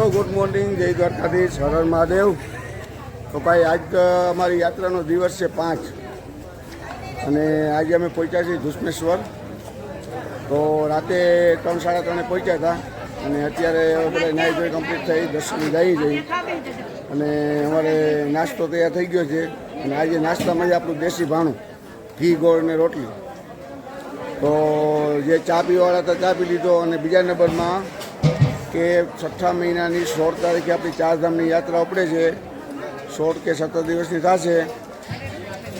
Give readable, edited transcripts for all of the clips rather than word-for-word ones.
Hello good morning जय द्वारकाधीश हर हर महादेव। तो भाई आज अमरी यात्रा दिवस है 5 અને આજે અમે પહોંચ્યા છીએ ધુસ્મેશ્વર। તો રાતે 3 સાડા 3 પહોંચ્યા હતા અને અત્યારે બધા નાહી ધોઈ કમ્પ્લીટ થઈ દર્શન જઈ જઈ અને અમારે નાસ્તો તૈયાર થઈ ગયો છે અને આજે નાસ્તામાં જ આપણું દેશી ભાણું ઘી ગોળ ને રોટલી। તો જે ચા પીવાવાળા હતા ચા પી લીધો અને બીજા નંબરમાં કે 6 મહિનાની 16 તારીખે આપણી ચારધામની યાત્રા ઉપડે છે। 16 કે 17 દિવસની થશે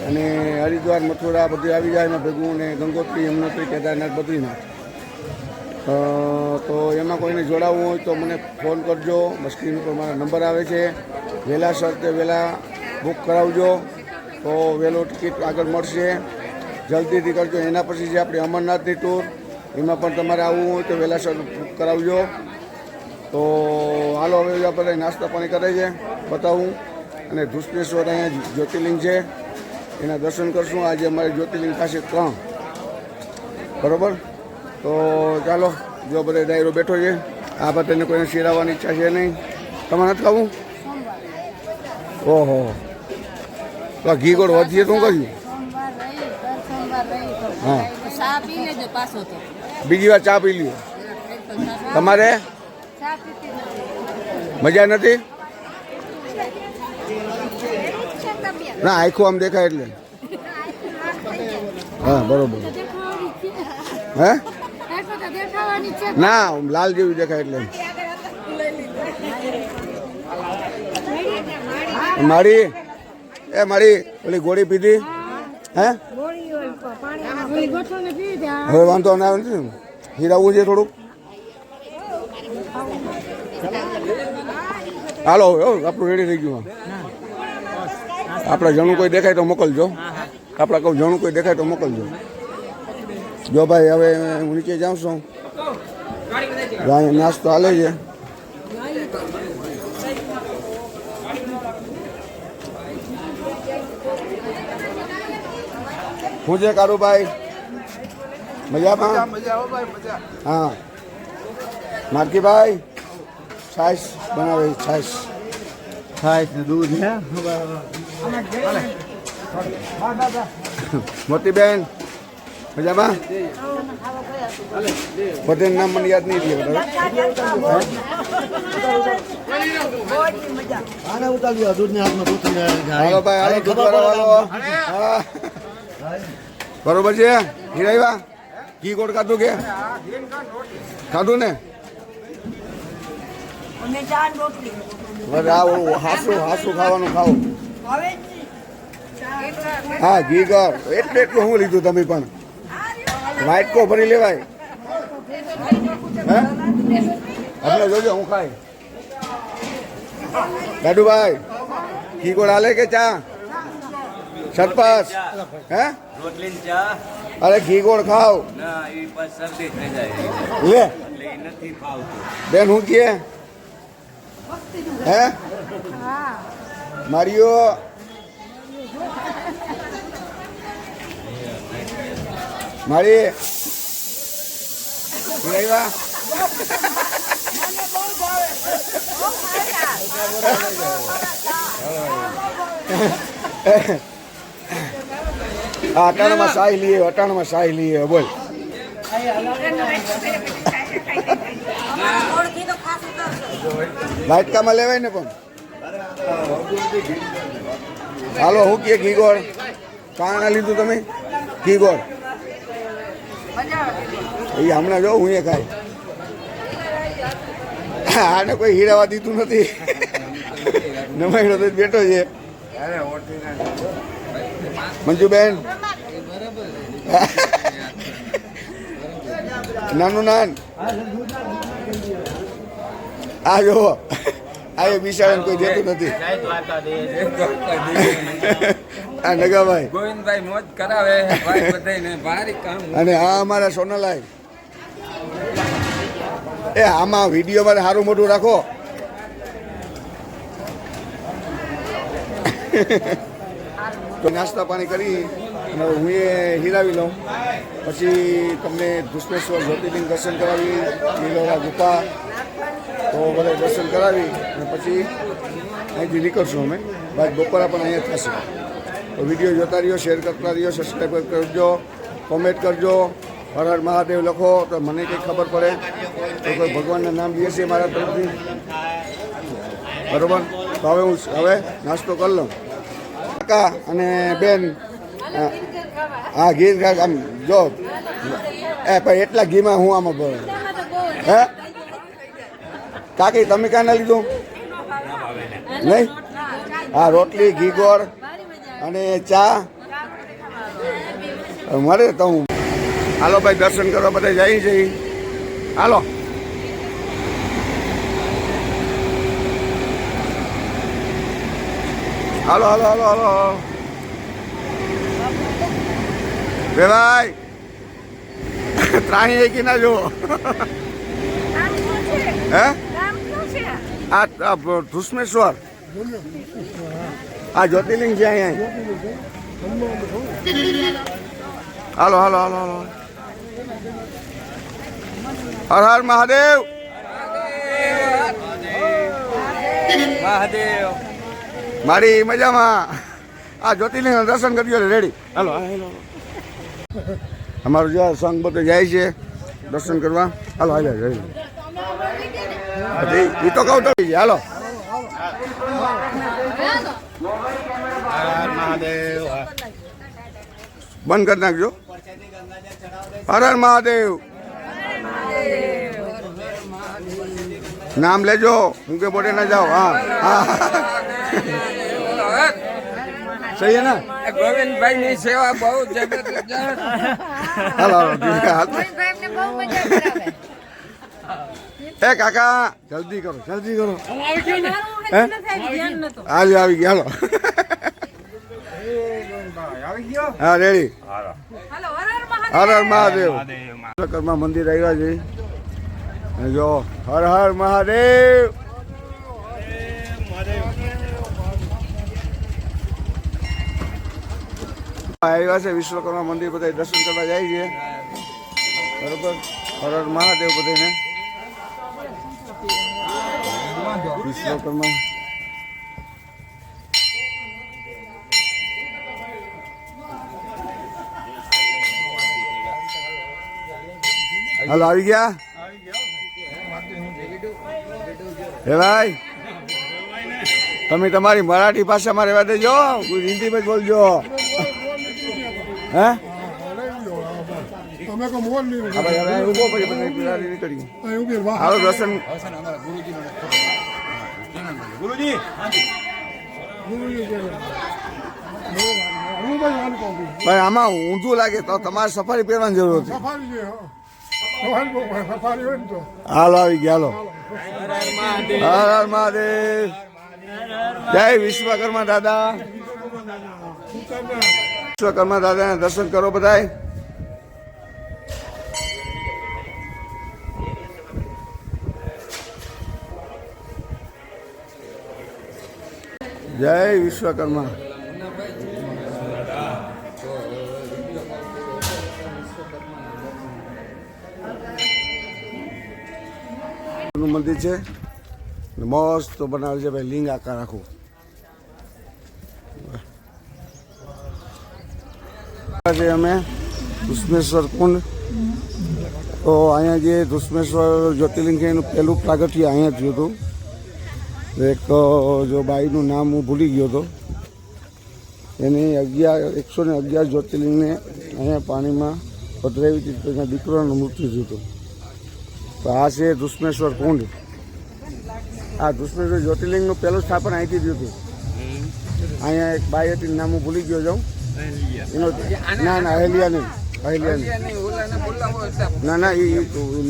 અને હરિદ્વાર મથુરા બધું આવી જાય એમાં ભેગું ને ગંગોત્રી યમનોત્રી કેદારનાથ બદ્રીનાથ। તો એમાં કોઈને જોડાવવું હોય તો મને ફોન કરજો, સ્ક્રીન ઉપર મારા નંબર આવે છે। વહેલાસર તે વહેલા બુક કરાવજો તો વહેલો ટિકિટ આગળ મળશે, જલ્દીથી કરજો। એના પછી જે આપણી અમરનાથની ટૂર એમાં પણ તમારે આવવું હોય તો વહેલાસર બુક કરાવજો। તો હાલો હવે આપણે નાસ્તા પાણી કરે છે બતાવું અને ધુસ્મેશ્વર અહીંયા જ્યોતિર્લિંગ છે એના દર્શન કરશું। આજે અમારે જ્યોતિર્લિંગ થશે 3 બરાબર। તો ચાલો જો બધે ડાયરો બેઠો છે। આ બધાને કોઈને શીરાવવાની ઈચ્છા છે નહીં, તમારે નથી ખાવું? ઓહો તો ઘી ગોળ વધીએ તો શું કર્યું? હા બીજી વાર ચા પી લ્યો। તમારે મજા નથી? ના આખું આમ દેખાય એટલે હા બરોબર। હે ના લાલ જેવી દેખાય એટલે મારી મારી ઓલી ગોળી પીધી? હે હવે વાંધો ના આવે ને, હીરાવું છે થોડુંક। હાલો આપણું રેડી થઈ ગયું। આપણે જણું કોઈ દેખાય તો મોકલજો, આપણે કહું જણું કોઈ દેખાય તો મોકલજો। જો ભાઈ હવે હું નીચે જાઉં છું, નાસ્તો હાલે છે। શું છે કારુભાઈ, મજામાં? હા માર્કીભાઈ છાશ બનાવે, છાશ ને દૂધ હે મોતીબેન મજામાં? પટેલ નામ મને યાદ નહીં થયું। બરોબર છે હીરાઈવા ઘી ગોળ ખાધું કે ખાધું ને? હાસું ખાવાનું ખાવું। હા ઘી ગોળ એટલું હું લીધું તમે પણ વાઇટકો ભરી લેવાય। હે આપણે જોજો હું ખાય। દાદુભાઈ ઘી ગોળ હાલે કે ચા? સરપંચ હે અરે ઘી ગોળ ખાવ લે બેન હું કે હે મારીઓ મારી અટાણામાં શાહી લઈએ, અટાણામાં શાહી લઈએ બોલ। વાટકામાં લેવાય ને પણ હાલો હું કે ઘી ગોળ કાણા લીધું તમે? ઘી ગોળ એ હમણાં જો હું એ ખાય। આને કોઈ હીરાવા દીધું નથી, નમાઈનો તો બેઠો છે। મંજુબેન નાનું નાન આ જો આ બિચારાને કોઈ દેતું નથી। આ નગાભાઈ ગોવિંદભાઈ મોજ કરાવે અને આ અમારા સોનલાઈ એ આમાં વિડીયો મારે સારું મોટું રાખો। તો નાસ્તા પાણી કરી અને હું એ હિરાવી લઉં, પછી તમને ધુષ્મેશ્વર જ્યોતિર્લિંગ દર્શન કરાવી, લીલોરા ગુફા તો બધા દર્શન કરાવી અને પછી અહીંથી નીકળશું અમે. બાદ બપોરા પણ અહીંયા થશે. તો વિડીયો જોતા રહ્યો, શેર કરતા રહ્યો, સબસ્ક્રાઈબ કરજો, કોમેન્ટ કરજો, હર હર મહાદેવ લખો તો મને કંઈક ખબર પડે તો કોઈ ભગવાનના નામ લે છે મારા તરફથી. બરાબર, તો હવે નાસ્તો કરી લઉં. કાકા અને બેન, હા ઘી આમ જો પણ એટલા ઘીમાં હું આમાં બોલ હે કાકી તમે કાંઈ ના લીધું નહીં? હા રોટલી, ઘી ગોળ અને ચા મળે તો હું. હાલો ભાઈ દર્શન કરવા બધા જાય છે. હાલો હાલો હાલો હાલો હાલો બે ભાઈ ત્રાહી એકી ના જો હે આ ધુષ્મેશ્વર આ જ્યોતિર્લિંગ છે અહીંયા. હાલો હાલો હાલો હાલો હર હર મહાદેવ મહાદેવ. મારી મજામાં. આ જ્યોતિર્લિંગ દર્શન કરજો રેડી. હાલો હાલો અમારું જો સંઘ બધો જાય છે દર્શન કરવા. હાલો હાલો એ તો કહું તો હાલો મહાદેવ. બંધ કરી નાખજો. હર હર મહાદેવ નામ લેજો, હું કે બોલે ના જાઓ. હા હા સહી है ना? ગોવિંદભાઈ ની સેવા બહુ જબરદસ્ત. હાલો એ કાકા જલ્દી કરો જલ્દી કરો. હાલ આવી ગયા. હાલો હા રેડી. હર હર મહાદેવ. વિશ્વકર્મા મંદિર આવ્યા છે. જો હર હર મહાદેવ. આવ્યા છે વિશ્વકર્મા મંદિર, બધા દર્શન કરવા જાય છે. બરોબર, હર હર મહાદેવ બધાને. વિશ્વકર્મા હાલ આવી ગયા. હે ભાઈ તમે તમારી મરાઠી ભાષામાં રહેવા દેજો, કોઈ હિન્દીમાં જ બોલજો. હે હાલો દર્શન. ભાઈ આમાં ઊંધું લાગે તો તમારે સફારી પહેરવાની જરૂર હતી. હાલો આવી ગયા. હાલો હર હર મહાદેવ. જય વિશ્વકર્મા દાદા. વિશ્વકર્મા દાદાને દર્શન કરો બધાય. જય વિશ્વકર્મા. મંદિર છે મસ્ત બનાવેલ છે ભાઈ, લિંગ આકાર આખું. અમે ધુષ્મેશ્વર કુંડ, તો અહીંયા જે ધુષ્મેશ્વર જ્યોતિર્લિંગ છે એનું પહેલું પ્રાગટ્ય અહીંયા થયું હતું. એક જો બાઈનું નામ હું ભૂલી ગયો હતો, એની 111 જ્યોતિર્લિંગને અહીંયા પાણીમાં પધરાવી હતી. તેના દીકરાનું મૃત્યુ થયું હતું. તો આ છે ધુષ્મેશ્વર કુંડ. આ ધુષ્મેશ્વર જ્યોતિર્લિંગનું પહેલું સ્થાપન અહીંથી થયું હતું. અહીંયા એક બાઈ હતી, નામ હું ભૂલી ગયો જાઉં એનો. ના ના અહેલિયા નહીં, અહેલિયા નહીં. ના ના એ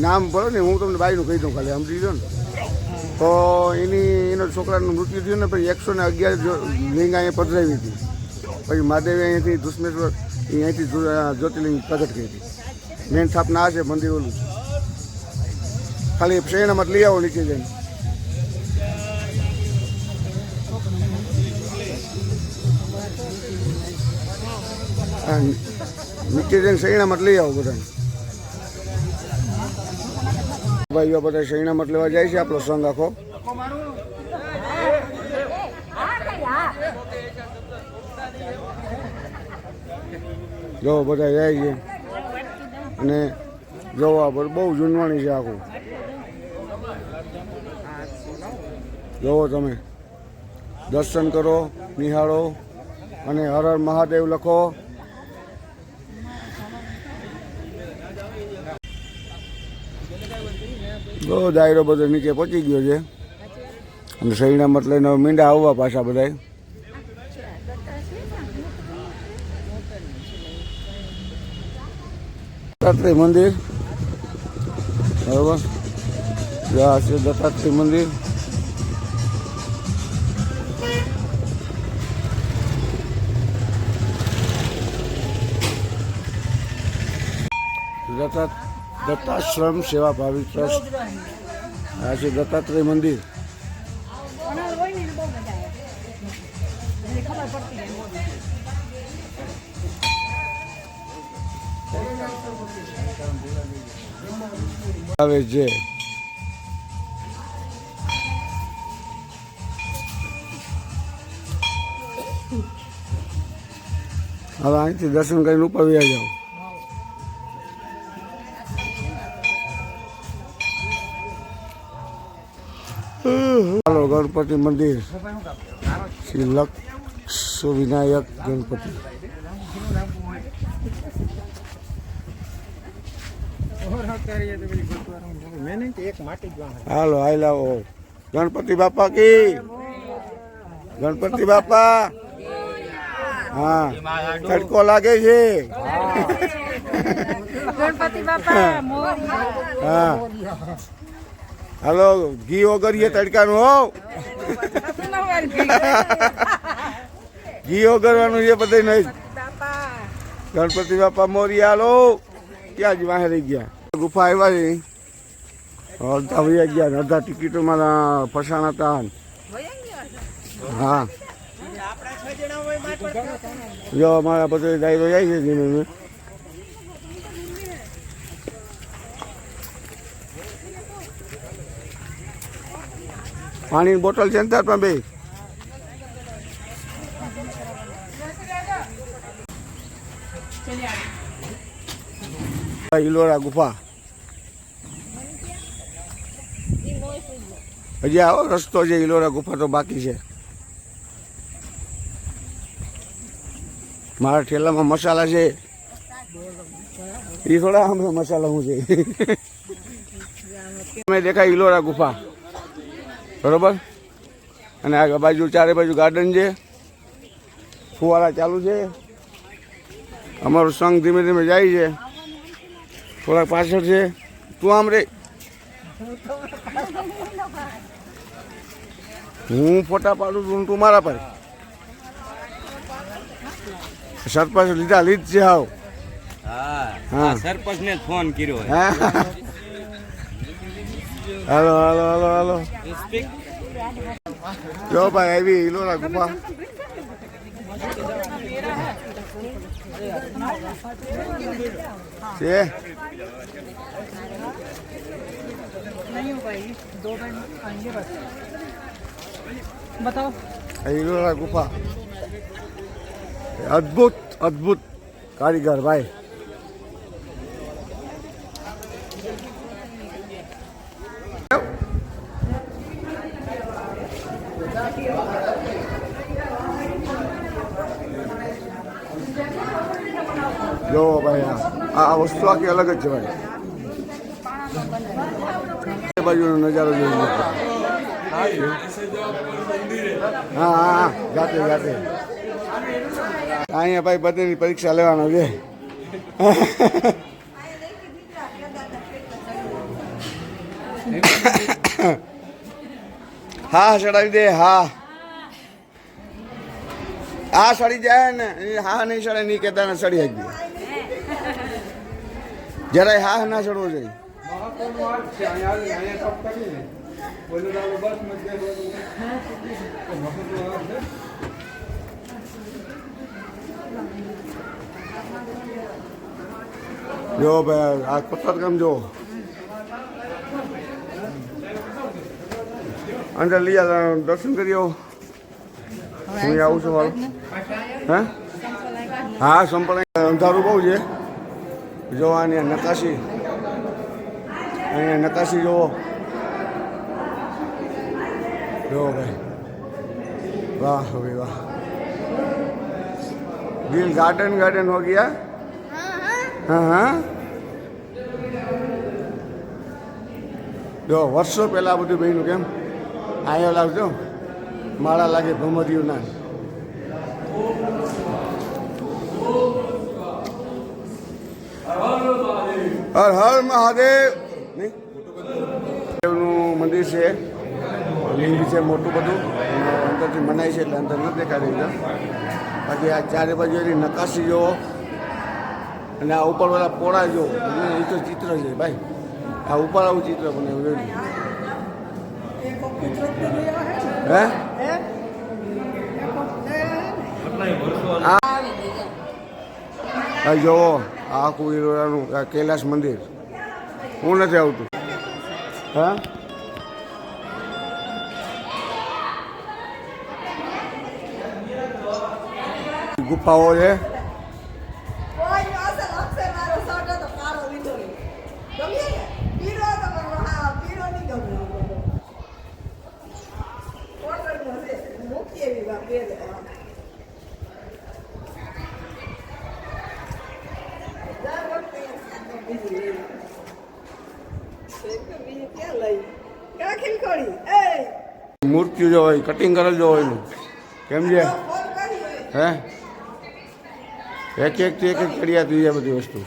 નામ બોલો ને, હું તમને બાઈનું કહી દઉં ખાલી, સમજી લો ને. તો એનો છોકરાનું મૃત્યુ થયું ને, પછી 111 લિંગ અહીંયા પધરાવી હતી. પછી મહાદેવે અહીંયાથી ધુષ્મેશ્વર અહીંયાથી જ્યોતિર્લિંગ પ્રગટ કરી હતી. મેન સ્થાપના આ છે, મંદિર ઓલું છે. ખાલી પ્રેરણામાં લઈ આવો નીચે જઈને. નીચે જઈને સૈણામાં લઈ આવો બધા ભાઈઓ બધા સૈણામાં લેવા જાય છે આપણો સંઘ આખો. જો બધા જાય છે અને જોવા પર બહુ જૂનવાણી છે આખું. જોવો તમે દર્શન કરો, નિહાળો અને હર હર મહાદેવ લખો. બહુ દાયરો બધો નીચે પહોંચી ગયો છે અને સૈણામત લઈને મીંડા આવવા પાછા બધા. દત્તાત્રેય મંદિર બરોબર, આ છે દત્તાત્રેય મંદિર. દત્તાશ્રમ સેવા ભાવી ટ્રસ્ટ. આ છે દત્તાત્રેય મંદિર. આવે છે હવે અહીંથી દર્શન કરીને ઉપર વ્યા જાઓ. ચાલો ગણપતિ મંદિર, શ્રી લક્ષ વિનાયક ગણપતિ. હાલો આઈ લાવો ગણપતિ બાપા કી, ગણપતિ બાપા. હા તડકો લાગે છે. ગણપતિ બાપા હા હાલો ઘી ઓગરીએ તડકાનું હો. ઘી ઓગરવાનું છે બધે નહીં. ગણપતિ બાપા મોરી. હાલો ક્યાં જ વાહે રહી ગયા. ગુફા આવ્યા છે અડધા વયા ગયા, અડધા ટિકિટોમાં ફસાણ હતા. હા જો અમારા બધો દાયરો જાય છે ધીમે ધીમે. પાણીની બોટલ છે ને તાર પણ બે. ઈલોરા ગુફા હજી આવો રસ્તો છે. ઈલોરા ગુફા તો બાકી છે. મારા ઠેલામાં મસાલા છે એ થોડા અમે મસાલા શું છે. અમે દેખાય ઈલોરા ગુફા બરોબર. અને આ બાજુ ચારે બાજુ ગાર્ડન છે, ફુવારા ચાલુ છે. અમારું સંઘ ધીમે ધીમે જાય છે, થોડાક પાછળ છે. તું આમ રે, હું ફોટા પાડું છું તું મારા પર. સરપંચ લીધા લીધ છે. હાવ હા સરપંચ ને ફોન કર્યો. હાલો હાલો હાલો હાલો. જો ભાઈ આવી ઈલોરા ગુફા. છે ઈલોરા ગુફા અદ્ભુત અદ્ભુત કારીગર ભાઈ. જો ભાઈ આ વસ્તુ આખી અલગ જ છે ભાઈ. એ બાજુનો નજારો જોઈ લો. હા હા જાતે જાતે. અહીંયા ભાઈ બધાની પરીક્ષા લેવાનો છે. હા ચડાવી દે. હા આ સડી જાય ને. હા નહીં સડે નહીં કહેતા ને સડી આવી ગયું. જરાય હા ના ચડવો જોઈએ. જો ભાઈ આ કતારગામ જો અંદર લઈ દર્શન કરી આવો. હું આવું છું મારું. હા સંપર્ક અંધારું બહુ છે. જો આની નકાશી, અહીંયા નકાશી જોવો. જો ભાઈ વાહ ભાઈ વાહ. દિલ ગાર્डन गार्डन हो गया. हाँ हाँ જો વર્ષો પહેલાં બધું બન્યું. કેમ અહીંયા લાવજો માળા લાગે ભમરિયું ના. હર હર મહાદેવ. નહીં દેવનું મંદિર છે, લિંગ છે મોટું બધું, અંદરથી મનાય છે એટલે અંદર નથી દેખાડી દીધા. બાકી આ ચારે બાજુ એની નકાશી જુઓ અને આ ઉપરવાળા પોળા જુઓ. એ તો ચિત્ર છે ભાઈ. આ ઉપર આવું ચિત્ર બનાવ્યું. હે આ જુઓ આખું ઈરોડાનું કૈલાસ મંદિર. હું નથી આવતું. હા ગુફાઓ છે. મૂર્તિઓ જો હોય કટિંગ કરેલ જો હોય એનું કેમ છે હે એક એક એક એક ચડિયા થઈ જાય બધી વસ્તુ.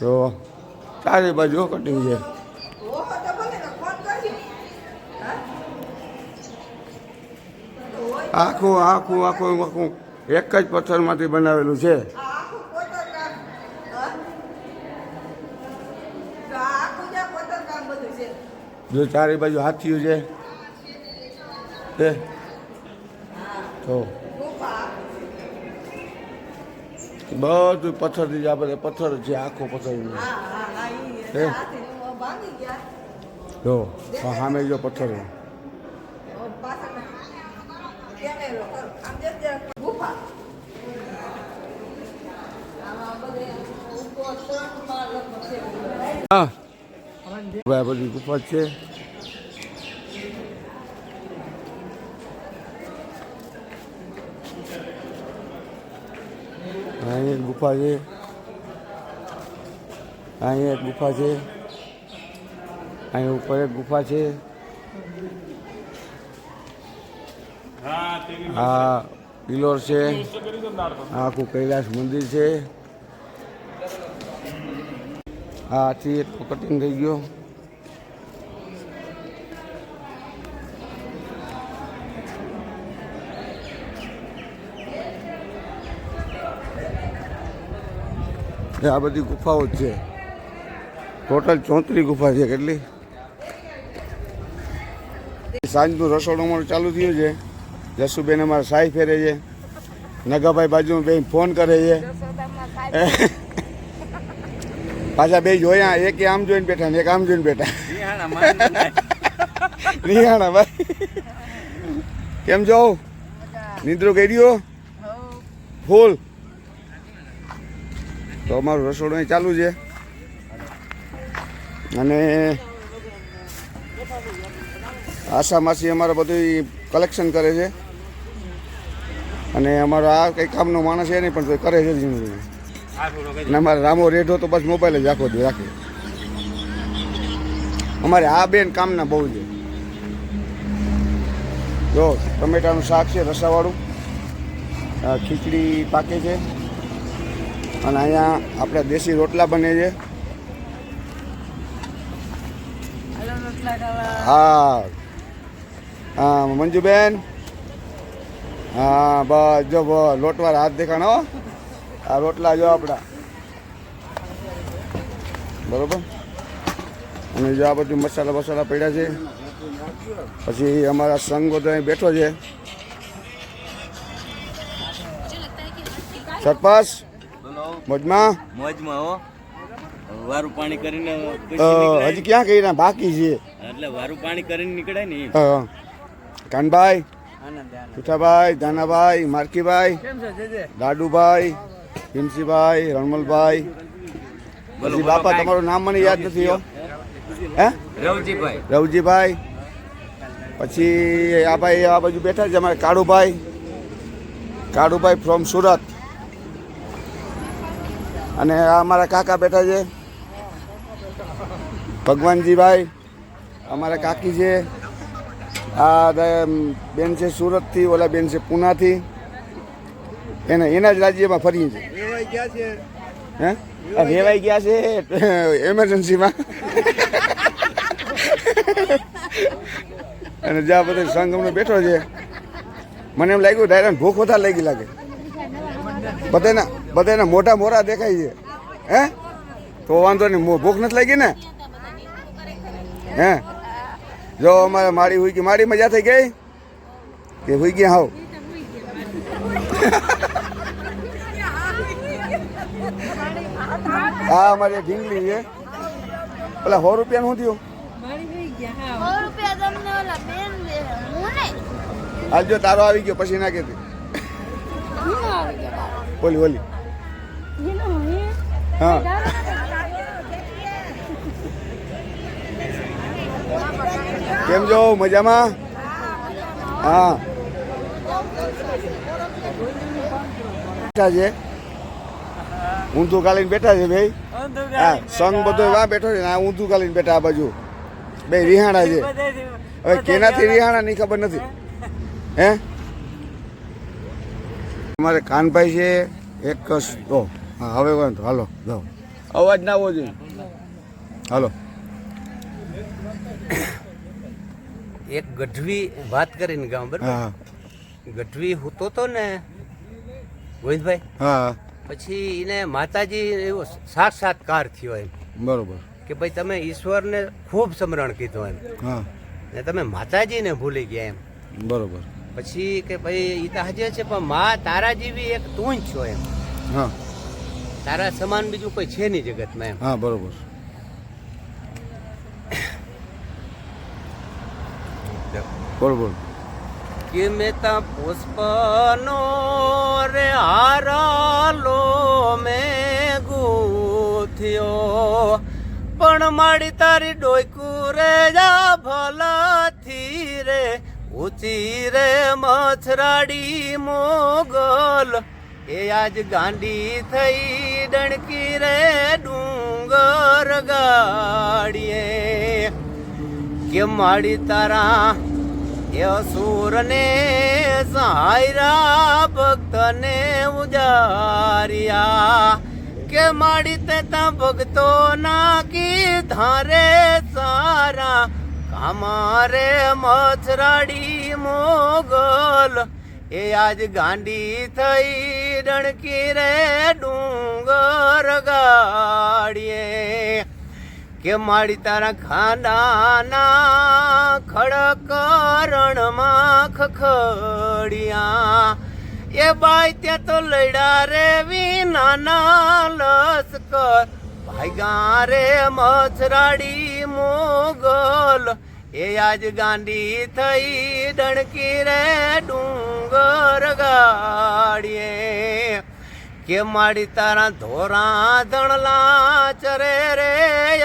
તો ચારે બાજુ કટિંગ છે. આખું આખું આખું આખું એક જ પથ્થરમાંથી બનાવેલું છે. જો ચારે બાજુ હાથીઓ છે તો બધું પથ્થરથી જ આપણે પથ્થર છે. આખો પથ્થર જો સામે જો પથ્થર. હા ભાઈ બધી ગુફા છે. અહીં એક ગુફા છે, અહીં એક ગુફા છે, અહીં ઉપર એક ગુફા છે. આ પિલોર છે, આખું કૈલાસ મંદિર છે. આથી એક કટિંગ થઈ ગયો. આ બધી ગુફાઓ જ છે. ટોટલ 34 ગુફા છે. કેટલી? સાંજનું રસોડું અમારું ચાલુ થયું છે. જસુબેન અમારા સાઈ ફેરે છે. નગાભાઈ બાજુમાં બે ફોન કરે છે. પાછા બે જોયા, એક આમ જોઈને બેઠા ને એક આમ જોઈને બેઠા. રિહાણા ભાઈ કેમ છો? નિદ્રો કર્યો ફૂલ? તો અમારું રસોડું અહીં ચાલુ છે અને આશા માસી અમારે બધું કલેક્શન કરે છે અને અમારો આ કંઈ કામનો માણસ છે નહીં પણ તો કરે છે જીવન. અને અમારે રામો રેઢો તો બસ મોબાઈલ જ આખો દી રાખે. અમારે આ બેન કામના બહુ છે. જો ટમેટાનું શાક છે રસાવાળું, ખીચડી પાકે છે અને અહીંયા આપણે દેશી રોટલા બને છે. હા હા મંજુબેન, હા બસ જો લોટવાળા હાથ દેખાણો. આ રોટલા જો આપણા બરોબર. અને જો આ બધું મસાલા બસાલા પડ્યા છે. પછી અમારા સંઘ બધો અહીં બેઠો છે. સરપંચ બોલો મોજમાં મોજમાં હો વારું પાણી કરીને હજી ક્યાં કર્યા બાકી છે એટલે વારું પાણી કરીને નીકળે ને કાનભાઈ સુઠાભાઈ દાનાભાઈ મારકીભાઈ દાડુભાઈ ભીમસીભાઈ રણમલભાઈ પછી બાપા તમારું નામ મને યાદ નથી હો હે રવજીભાઈ રવજીભાઈ પછી આ ભાઈ આ બાજુ બેઠા છે અમારે કાળુભાઈ ફ્રોમ સુરત અને આ અમારા કાકા બેઠા છે ભગવાનજીભાઈ અમારા કાકી છે આ બેન છે સુરતથી ઓલા બેન છે પૂનાથી એના જ રાજ્યમાં ફરીએ છે હે વેવાઈ ગયા છે એમરજન્સીમાં અને જ્યાં બધો સંઘ અમને બેઠો છે મને એમ લાગ્યું ડાયરેક્ટ ભૂખ વધારે લાગી લાગે બધાના મોટા મોરા દેખાય છે હે તો વાંધો નહીં ભૂખ નથી લાગી ને હે જો અમારે મારી હુઈ ગઈ મારી મજા થઈ ગઈ કે હુઈ ગયા હાવ હા અમારે ઢીંગલી છે પેલા 100 રૂપિયાનું શું થયું હાલ જો તારો આવી ગયો પછી ના કહેતી ઓલી હા કેમ છો મજામાં હા બેઠા છે ઊંધું ગાલીને બેઠા છે ભાઈ હા સંગ બધો વા બેઠો છે ને આ ઊંધું ગાલીને બેઠા આ બાજુ બે રિહાણા છે હવે કેનાથી રિહાણા ની ખબર નથી હે અમારે કાનભાઈ છે એક હા હવે વાંધો હાલો જાઓ અવાજ ના આવવો જોઈએ હાલો એક ગઢવી વાત કરીને ગામ બરાબર હા ગઢવી હોતો તો ને ગોવિંદભાઈ હા પછી એને માતાજી એવો સાક્ષાત્કાર થયો એમ બરોબર કે ભાઈ તમે ઈશ્વરને ખૂબ સમરણ કીધું એમ હા ને તમે માતાજીને ભૂલી ગયા એમ બરોબર પછી કે ભાઈ એ તો હાજર છે પણ મા તારા જેવી એક તું જ છો એમ હા તારા સમાન બીજું કોઈ છે નહીં જગતમાં એમ હા બરોબર બરોબર કે મેં તા પુષ્પનો રે હારાલો મેં ગૂંથ્યો પણ માડી તારી ડોયકું રે જા ભલાથી રે ઊંચી રે મથરાડી મોગલ એ આજ ગાંડી થઈ ડણકી રે ડુંગર ગાડીએ કે માડી તારા એ અસુરને સહાયરા ભક્તને ઉજારિયા કે માડી તે તા ભક્તો ના કીધા રે સારા કામારે મથરાડી મોગલ એ આજ ગાંડી થઈ ડણકી રે ડુંગર ગાડીએ કે માડી તારા ખાંડાના ખડકરણમાં ખખડિયા એ બાઈ ત્યાં તો લડ્યા રે વિનાના લશ્કર ભાગ્યા રે મથરાડી મોગલ એ આજ ગાંડી થઈ ડણકી રે ડુંગર ગાડીએ કે માડી તારા ધોરા ધણલા ચરે રે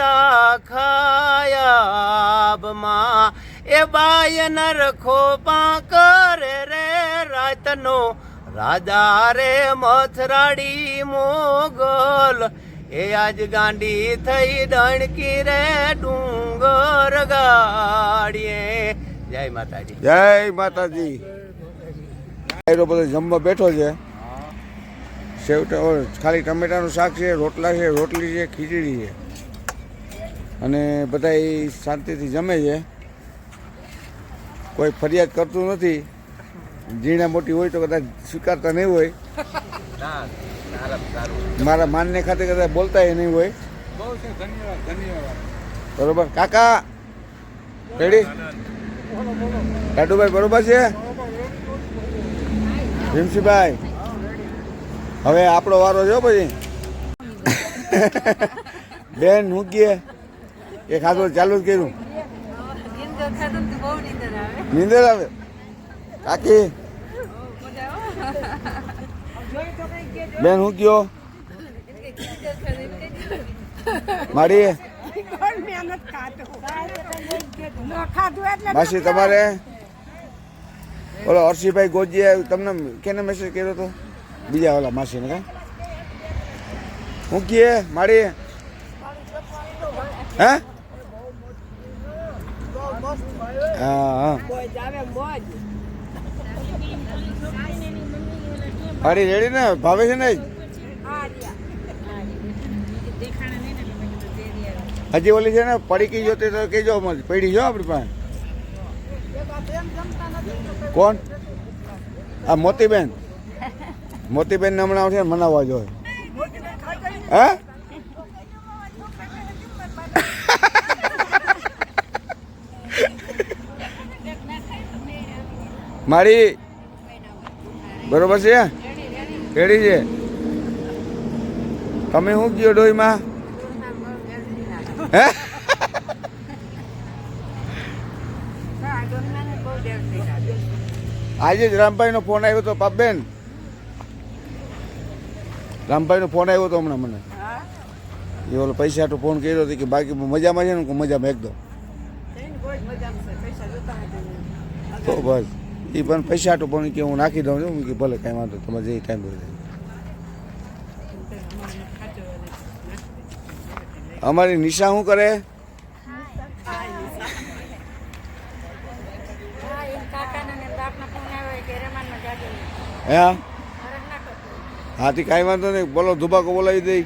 આખાયાબમાં એ બાય નરખો પા કરે રે રાતનો રાજા રે મથરાડી મોગલ એ આજ ગાંડી થઈ ડણકી રે ડુંગર ગાડીએ જય માતાજી જય માતાજી બધો જમવા બેઠો છે સેવ ખાલી ટમેટાનું શાક છે રોટલા છે રોટલી છે ખીચડી છે અને બધા શાંતિથી જમે છે કોઈ ફરિયાદ કરતું નથી ઝીણા મોટી હોય તો કદાચ સ્વીકારતા નહીં હોય મારા માનને ખાતે કદાચ બોલતા નહીં હોય બરોબર કાકા રેડી દાડુભાઈ બરોબર છે ભીમસીભાઈ હવે આપણો વારો છે પછી બેન હું કહે એ ખાધું ચાલુ જ કર્યું નીંદર આવે કાકી બેન હું કયો મારી માસી તમારે ઓલો હર્ષિભાઈ ગોજીએ તમને કેને મેસેજ કર્યો હતો બીજા ઓલા માસીને કા હું કહે મારી હે હા મારી રેડી ને ભાવે છે ને હજી ઓલી છે ને પડીકી જોતી તો કહેજો પડી જો આપણી પાસે કોણ આ મોતીબેન મોતીબેન ને હમણાં છે મનાવવા જોઈએ હે મારી બરોબર છે રેડી છે તમે શું કયો ડોહીમાં હે આજે જ રામભાઈનો ફોન આવ્યો હતો પાપબેન રામભાઈનો ફોન આવ્યો હતો હમણાં મને એ ઓલો પૈસા હાટુ ફોન કર્યો હતો કે બાકી મજામાં છે ને મજામાં એકદમ તો બસ એ પણ પૈસા હાટુ ફોન કે હું નાખી દઉં છું કે ભલે કાંઈ વાંધો તમારે જે ટાઈમ ભરી અમારી નિશા શું કરે હા હાથી કાંઈ વાંધો નહીં બોલો ધુબાકો બોલાવી દઈ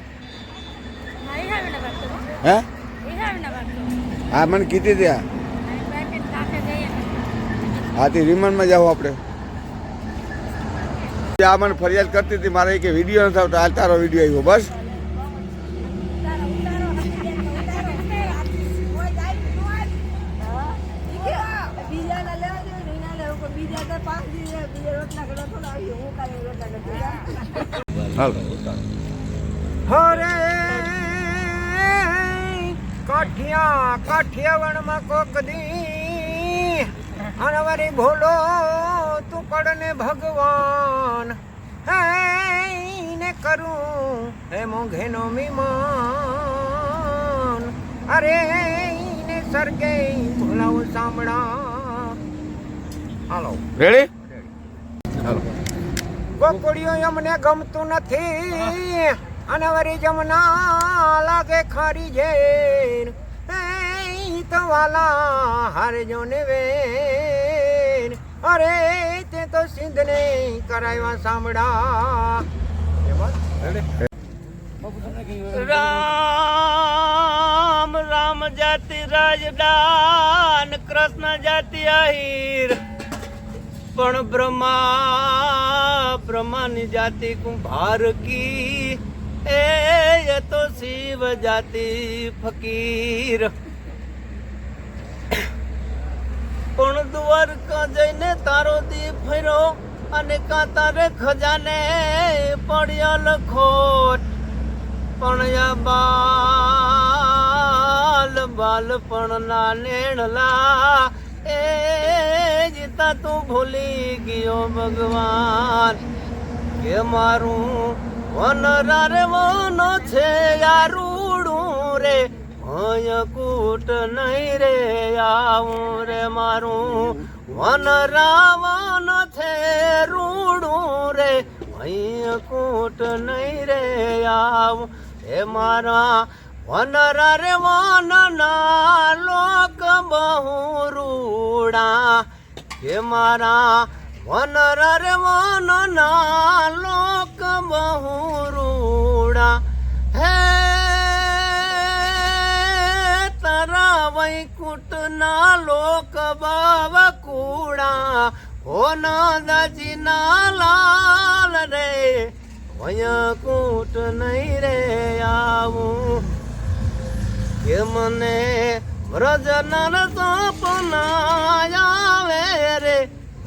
હે હા મને કીધી ત્યાં હાથી રિમાન્ડમાં જાઓ આપણે આ મને ફરિયાદ કરતી હતી મારે કે વિડીયો નથી આવતો આ તારો વિડીયો આવ્યો બસ હરે કાઠિયાવાડમાં કોક દી અનવરી ભોલો તું કડને ભગવાન હે ને કરું હે મોઘેનો મીમાન અરે ને સરગે ભોલાવું સાંભળા હાલો રેડી હાલો કોકડીઓ અમને ગમતું નથી અને વરી જમના લાગે ખારી જેર તો વાલા હારજો ને વેર અરે તે તો સિંધ ને કરાવ્યા સાંભળા રામ રામ જાતિ રાજદાન કૃષ્ણ જાતિ આહિર પણ બ્રહ્માની જાતિ કુંભાર કી એ તો શિવ જાતિ ફકીર પણ દ્વારકા જઈને તારો દી ફર્યો અને કાતારે ખજાને પડ્યા લખોટ પણ યા બાલ પણ ના નેણલા એ જીતા તું ભૂલી ગયો ભગવાન કે મારું વનરા રે વનો છે યારૂડું રે ભય કૂટ નહીં રે આવું રે મારું વનરા વન છે રૂડું રે ભય કૂટ નહીં રે આવું એ મારા વનરા રે વન ના લોક બહુ રૂડા કે મારા વનરા રે વન ના લોક બહુ રૂડા હે તારા વૈકુંઠ ના લોક બવ કુડા હો ના દાજી ના લાલ રે વૈકુંઠ નહીં રે આવું કે મને વ્રજનર સપના આવે રે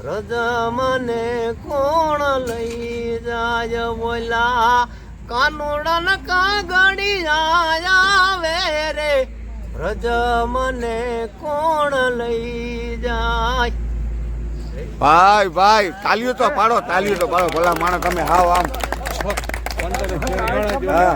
રજ મને કોણ લઈ જાય બોલા કાનુડન કાગડી આવે રે રજ મને કોણ લઈ જાય. ભાઈ ભાઈ તાલીઓ તો પાડો ભલા માણસ તમે હાવ આમ હા